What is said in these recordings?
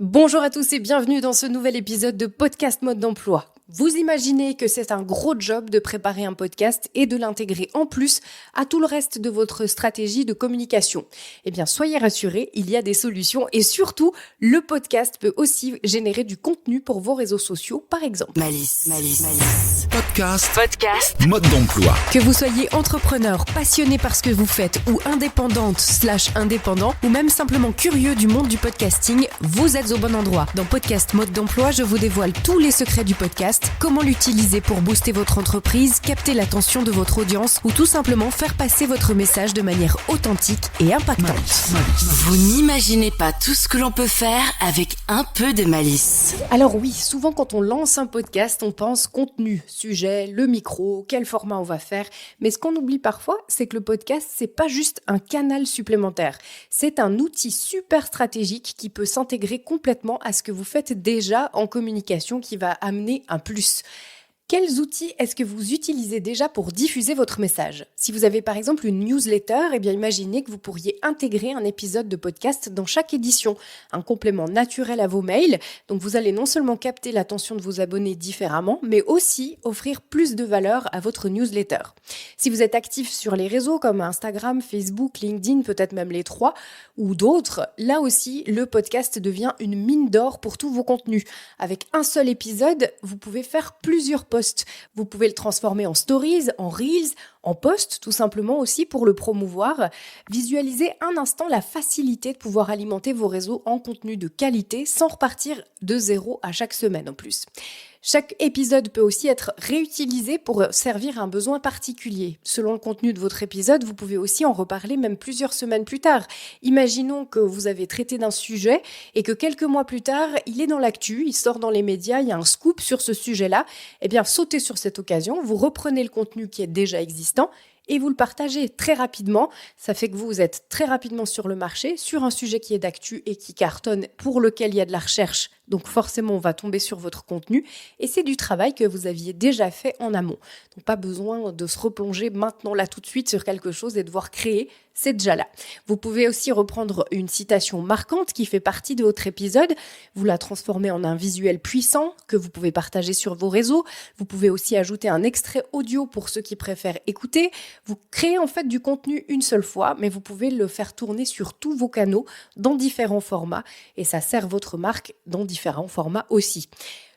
Bonjour à tous et bienvenue dans ce nouvel épisode de Podcast Mode d'Emploi. Vous imaginez que c'est un gros job de préparer un podcast et de l'intégrer en plus à tout le reste de votre stratégie de communication. Eh bien, soyez rassurés, il y a des solutions et surtout, le podcast peut aussi générer du contenu pour vos réseaux sociaux, par exemple. Malice. Podcast. Mode d'emploi. Que vous soyez entrepreneur, passionné par ce que vous faites ou indépendante/indépendant ou même simplement curieux du monde du podcasting, vous êtes au bon endroit. Dans Podcast Mode d'Emploi, je vous dévoile tous les secrets du podcast, comment l'utiliser pour booster votre entreprise, capter l'attention de votre audience ou tout simplement faire passer votre message de manière authentique et impactante. Vous n'imaginez pas tout ce que l'on peut faire avec un peu de malice. Alors oui, souvent quand on lance un podcast, on pense contenu, sujet, le micro, quel format on va faire. Mais ce qu'on oublie parfois, c'est que le podcast, c'est pas juste un canal supplémentaire. C'est un outil super stratégique qui peut s'intégrer complètement à ce que vous faites déjà en communication qui va amener un plus. Quels outils est-ce que vous utilisez déjà pour diffuser votre message ? Si vous avez par exemple une newsletter, eh bien imaginez que vous pourriez intégrer un épisode de podcast dans chaque édition, un complément naturel à vos mails. Donc vous allez non seulement capter l'attention de vos abonnés différemment, mais aussi offrir plus de valeur à votre newsletter. Si vous êtes actif sur les réseaux comme Instagram, Facebook, LinkedIn, peut-être même les trois ou d'autres, là aussi le podcast devient une mine d'or pour tous vos contenus. Avec un seul épisode, vous pouvez faire plusieurs posts. Vous pouvez le transformer en stories, en reels, en posts, tout simplement aussi pour le promouvoir. Visualisez un instant la facilité de pouvoir alimenter vos réseaux en contenu de qualité sans repartir de zéro à chaque semaine en plus. Chaque épisode peut aussi être réutilisé pour servir un besoin particulier. Selon le contenu de votre épisode, vous pouvez aussi en reparler même plusieurs semaines plus tard. Imaginons que vous avez traité d'un sujet et que quelques mois plus tard, il est dans l'actu, il sort dans les médias, il y a un scoop sur ce sujet-là. Eh bien, sautez sur cette occasion, vous reprenez le contenu qui est déjà existant et vous le partagez très rapidement. Ça fait que vous êtes très rapidement sur le marché, sur un sujet qui est d'actu et qui cartonne, pour lequel il y a de la recherche. Donc forcément, on va tomber sur votre contenu et c'est du travail que vous aviez déjà fait en amont. Donc pas besoin de se replonger maintenant là tout de suite sur quelque chose et devoir créer, c'est déjà là. Vous pouvez aussi reprendre une citation marquante qui fait partie de votre épisode, vous la transformez en un visuel puissant que vous pouvez partager sur vos réseaux. Vous pouvez aussi ajouter un extrait audio pour ceux qui préfèrent écouter. Vous créez en fait du contenu une seule fois, mais vous pouvez le faire tourner sur tous vos canaux dans différents formats et ça sert votre marque dans différents formats aussi.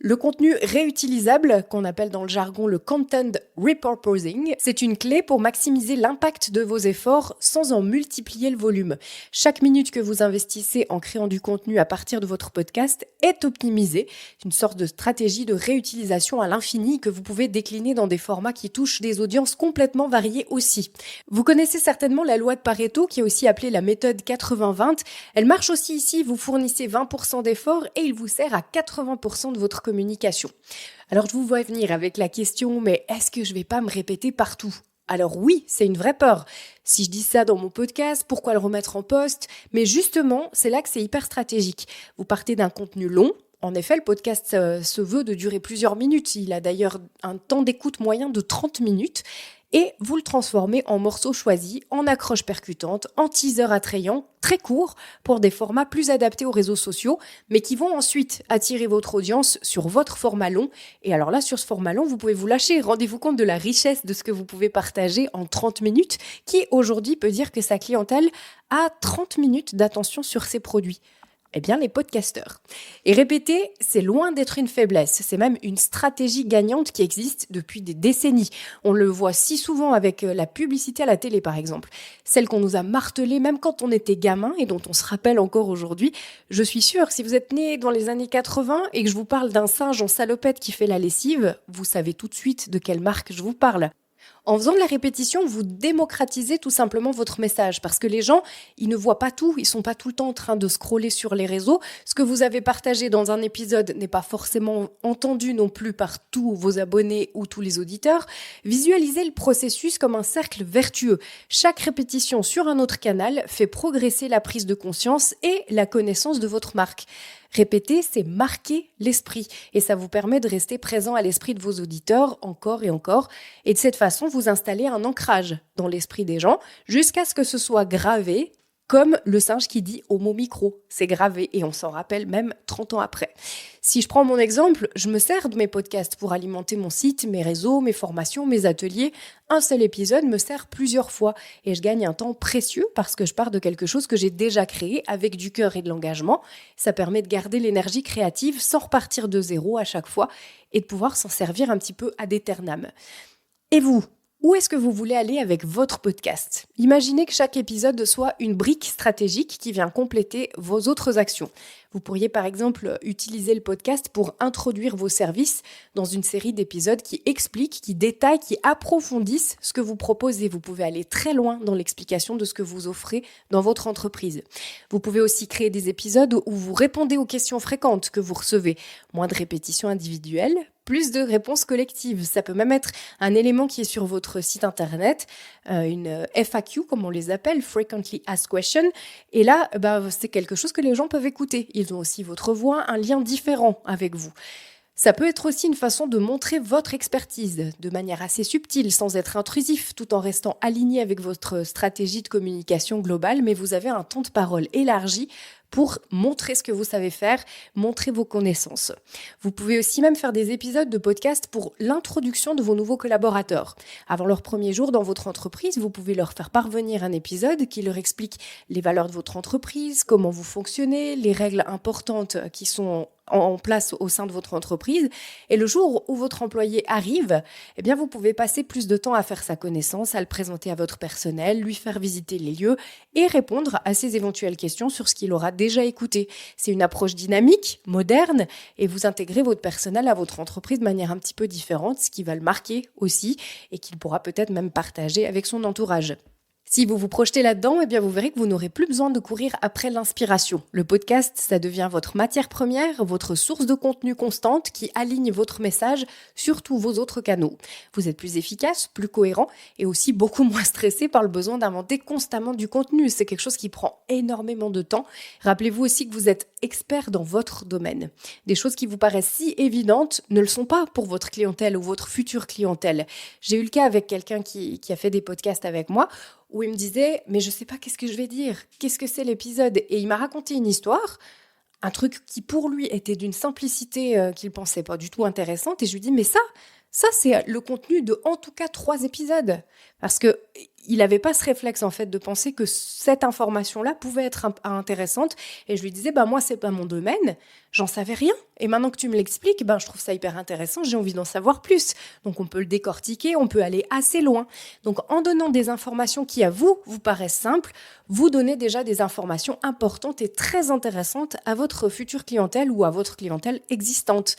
Le contenu réutilisable, qu'on appelle dans le jargon le content repurposing, c'est une clé pour maximiser l'impact de vos efforts sans en multiplier le volume. Chaque minute que vous investissez en créant du contenu à partir de votre podcast est optimisée. C'est une sorte de stratégie de réutilisation à l'infini que vous pouvez décliner dans des formats qui touchent des audiences complètement variées aussi. Vous connaissez certainement la loi de Pareto, qui est aussi appelée la méthode 80-20. Elle marche aussi ici, vous fournissez 20% d'efforts et il vous sert à 80% de votre communication. Alors je vous vois venir avec la question, mais est-ce que je vais pas me répéter partout ? Alors oui, c'est une vraie peur. Si je dis ça dans mon podcast, pourquoi le remettre en post ? Mais justement, c'est là que c'est hyper stratégique. Vous partez d'un contenu long. En effet, le podcast se veut de durer plusieurs minutes. Il a d'ailleurs un temps d'écoute moyen de 30 minutes. Et vous le transformez en morceaux choisis, en accroches percutantes, en teasers attrayants, très courts, pour des formats plus adaptés aux réseaux sociaux, mais qui vont ensuite attirer votre audience sur votre format long. Et alors là, sur ce format long, vous pouvez vous lâcher. Rendez-vous compte de la richesse de ce que vous pouvez partager en 30 minutes, qui aujourd'hui peut dire que sa clientèle a 30 minutes d'attention sur ses produits. Eh bien, les podcasteurs. Et répéter, c'est loin d'être une faiblesse. C'est même une stratégie gagnante qui existe depuis des décennies. On le voit si souvent avec la publicité à la télé, par exemple. Celle qu'on nous a martelée même quand on était gamin et dont on se rappelle encore aujourd'hui. Je suis sûre, si vous êtes né dans les années 80 et que je vous parle d'un singe en salopette qui fait la lessive, vous savez tout de suite de quelle marque je vous parle. En faisant de la répétition, vous démocratisez tout simplement votre message parce que les gens, ils ne voient pas tout, ils sont pas tout le temps en train de scroller sur les réseaux. Ce que vous avez partagé dans un épisode n'est pas forcément entendu non plus par tous vos abonnés ou tous les auditeurs. Visualisez le processus comme un cercle vertueux. Chaque répétition sur un autre canal fait progresser la prise de conscience et la connaissance de votre marque. Répéter, c'est marquer l'esprit et ça vous permet de rester présent à l'esprit de vos auditeurs encore et encore. Et de cette façon, vous installez un ancrage dans l'esprit des gens jusqu'à ce que ce soit gravé Comme le singe qui dit au mot micro, c'est gravé et on s'en rappelle même 30 ans après. Si je prends mon exemple, je me sers de mes podcasts pour alimenter mon site, mes réseaux, mes formations, mes ateliers. Un seul épisode me sert plusieurs fois et je gagne un temps précieux parce que je pars de quelque chose que j'ai déjà créé avec du cœur et de l'engagement. Ça permet de garder l'énergie créative sans repartir de zéro à chaque fois et de pouvoir s'en servir un petit peu ad aeternam. Et vous ? Où est-ce que vous voulez aller avec votre podcast ? Imaginez que chaque épisode soit une brique stratégique qui vient compléter vos autres actions. Vous pourriez par exemple utiliser le podcast pour introduire vos services dans une série d'épisodes qui expliquent, qui détaillent, qui approfondissent ce que vous proposez. Vous pouvez aller très loin dans l'explication de ce que vous offrez dans votre entreprise. Vous pouvez aussi créer des épisodes où vous répondez aux questions fréquentes que vous recevez. Moins de répétitions individuelles, plus de réponses collectives. Ça peut même être un élément qui est sur votre site internet, une FAQ comme on les appelle, Frequently Asked Questions. Et là, c'est quelque chose que les gens peuvent écouter. Ils ont aussi votre voix, un lien différent avec vous. Ça peut être aussi une façon de montrer votre expertise de manière assez subtile, sans être intrusif, tout en restant aligné avec votre stratégie de communication globale, mais vous avez un temps de parole élargi pour montrer ce que vous savez faire, montrer vos connaissances. Vous pouvez aussi même faire des épisodes de podcast pour l'introduction de vos nouveaux collaborateurs. Avant leur premier jour dans votre entreprise, vous pouvez leur faire parvenir un épisode qui leur explique les valeurs de votre entreprise, comment vous fonctionnez, les règles importantes qui sont en place au sein de votre entreprise. Et le jour où votre employé arrive, eh bien vous pouvez passer plus de temps à faire sa connaissance, à le présenter à votre personnel, lui faire visiter les lieux et répondre à ses éventuelles questions sur ce qu'il aura déjà écouté. C'est une approche dynamique, moderne, et vous intégrez votre personnel à votre entreprise de manière un petit peu différente, ce qui va le marquer aussi et qu'il pourra peut-être même partager avec son entourage. Si vous vous projetez là-dedans, eh bien vous verrez que vous n'aurez plus besoin de courir après l'inspiration. Le podcast, ça devient votre matière première, votre source de contenu constante qui aligne votre message sur tous vos autres canaux. Vous êtes plus efficace, plus cohérent et aussi beaucoup moins stressé par le besoin d'inventer constamment du contenu. C'est quelque chose qui prend énormément de temps. Rappelez-vous aussi que vous êtes expert dans votre domaine. Des choses qui vous paraissent si évidentes ne le sont pas pour votre clientèle ou votre future clientèle. J'ai eu le cas avec quelqu'un qui a fait des podcasts avec moi où il me disait « mais je sais pas qu'est-ce que je vais dire, qu'est-ce que c'est l'épisode ?» Et il m'a raconté une histoire, un truc qui pour lui était d'une simplicité qu'il pensait pas du tout intéressante. Et je lui dis « mais ça c'est le contenu de en tout cas 3 épisodes. » Parce que il n'avait pas ce réflexe en fait de penser que cette information-là pouvait être intéressante. Et je lui disais, moi c'est pas mon domaine, j'en savais rien. Et maintenant que tu me l'expliques, je trouve ça hyper intéressant, j'ai envie d'en savoir plus. Donc on peut le décortiquer, on peut aller assez loin. Donc en donnant des informations qui à vous paraissent simples, vous donnez déjà des informations importantes et très intéressantes à votre future clientèle ou à votre clientèle existante.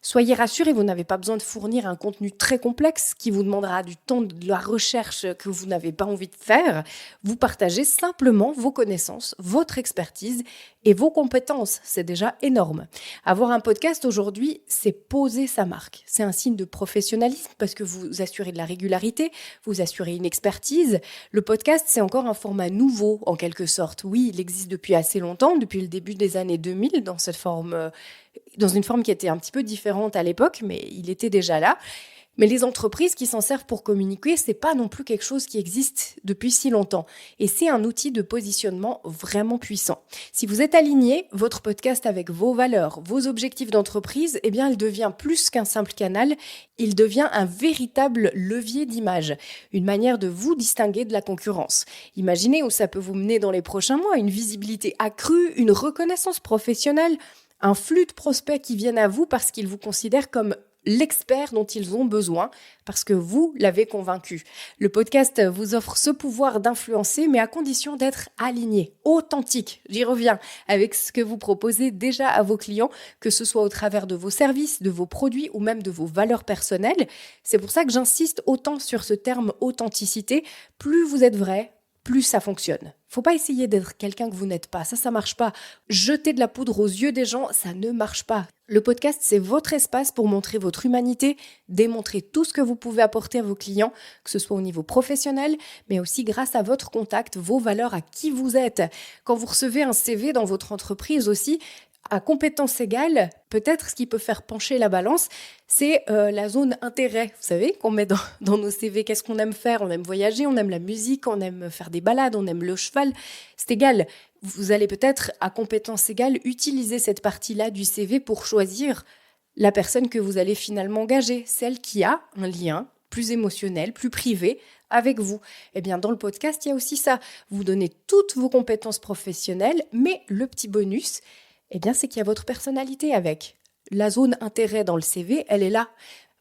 Soyez rassurés, vous n'avez pas besoin de fournir un contenu très complexe qui vous demandera du temps de la recherche que vous n'avez pas envie de faire. Vous partagez simplement vos connaissances, votre expertise et vos compétences. C'est déjà énorme. Avoir un podcast aujourd'hui, c'est poser sa marque. C'est un signe de professionnalisme parce que vous assurez de la régularité, vous assurez une expertise. Le podcast, c'est encore un format nouveau en quelque sorte. Oui, il existe depuis assez longtemps, depuis le début des années 2000 dans une forme qui était un petit peu différente à l'époque, mais il était déjà là. Mais les entreprises qui s'en servent pour communiquer, c'est pas non plus quelque chose qui existe depuis si longtemps. Et c'est un outil de positionnement vraiment puissant. Si vous êtes aligné, votre podcast avec vos valeurs, vos objectifs d'entreprise, eh bien, il devient plus qu'un simple canal. Il devient un véritable levier d'image, une manière de vous distinguer de la concurrence. Imaginez où ça peut vous mener dans les prochains mois, une visibilité accrue, une reconnaissance professionnelle, un flux de prospects qui viennent à vous parce qu'ils vous considèrent comme l'expert dont ils ont besoin, parce que vous l'avez convaincu. Le podcast vous offre ce pouvoir d'influencer, mais à condition d'être aligné, authentique, j'y reviens, avec ce que vous proposez déjà à vos clients, que ce soit au travers de vos services, de vos produits ou même de vos valeurs personnelles. C'est pour ça que j'insiste autant sur ce terme authenticité. Plus vous êtes vrai, plus ça fonctionne. Faut pas essayer d'être quelqu'un que vous n'êtes pas, ça marche pas. Jeter de la poudre aux yeux des gens, ça ne marche pas. Le podcast, c'est votre espace pour montrer votre humanité, démontrer tout ce que vous pouvez apporter à vos clients, que ce soit au niveau professionnel, mais aussi grâce à votre contact, vos valeurs, à qui vous êtes. Quand vous recevez un CV dans votre entreprise aussi, À compétences égales, peut-être ce qui peut faire pencher la balance, c'est la zone intérêt. Vous savez, qu'on met dans nos CV, qu'est-ce qu'on aime faire? On aime voyager, on aime la musique, on aime faire des balades, on aime le cheval. C'est égal. Vous allez peut-être, à compétences égales, utiliser cette partie-là du CV pour choisir la personne que vous allez finalement engager, celle qui a un lien plus émotionnel, plus privé avec vous. Eh bien, dans le podcast, il y a aussi ça. Vous donnez toutes vos compétences professionnelles, mais le petit bonus, eh bien, c'est qu'il y a votre personnalité avec. La zone intérêt dans le CV, elle est là.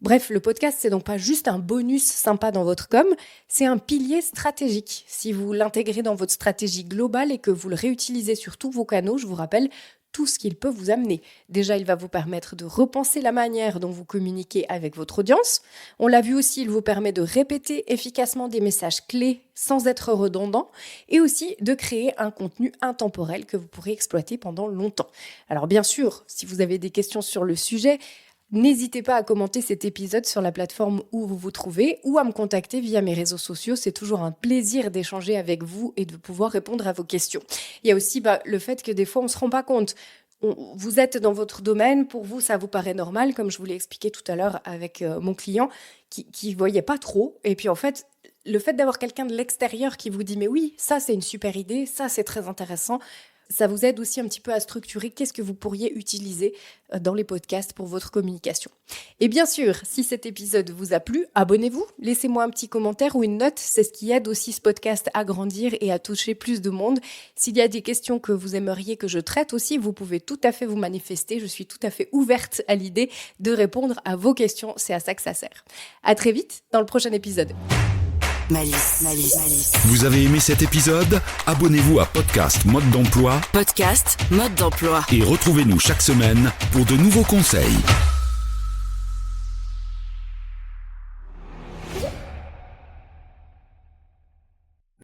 Bref, le podcast, c'est donc pas juste un bonus sympa dans votre com, c'est un pilier stratégique. Si vous l'intégrez dans votre stratégie globale et que vous le réutilisez sur tous vos canaux, je vous rappelle tout ce qu'il peut vous amener. Déjà, il va vous permettre de repenser la manière dont vous communiquez avec votre audience. On l'a vu aussi, il vous permet de répéter efficacement des messages clés sans être redondant et aussi de créer un contenu intemporel que vous pourrez exploiter pendant longtemps. Alors bien sûr, si vous avez des questions sur le sujet, n'hésitez pas à commenter cet épisode sur la plateforme où vous vous trouvez ou à me contacter via mes réseaux sociaux. C'est toujours un plaisir d'échanger avec vous et de pouvoir répondre à vos questions. Il y a aussi le fait que des fois, on ne se rend pas compte. Vous êtes dans votre domaine, pour vous, ça vous paraît normal, comme je vous l'ai expliqué tout à l'heure avec mon client qui ne voyait pas trop. Et puis en fait, le fait d'avoir quelqu'un de l'extérieur qui vous dit « mais oui, ça c'est une super idée, ça c'est très intéressant », ça vous aide aussi un petit peu à structurer qu'est-ce que vous pourriez utiliser dans les podcasts pour votre communication. Et bien sûr, si cet épisode vous a plu, abonnez-vous, laissez-moi un petit commentaire ou une note, c'est ce qui aide aussi ce podcast à grandir et à toucher plus de monde. S'il y a des questions que vous aimeriez que je traite aussi, vous pouvez tout à fait vous manifester, je suis tout à fait ouverte à l'idée de répondre à vos questions, c'est à ça que ça sert. À très vite dans le prochain épisode. Malice. Vous avez aimé cet épisode? Abonnez-vous à Podcast Mode d'Emploi. Podcast Mode d'Emploi. Et retrouvez-nous chaque semaine pour de nouveaux conseils.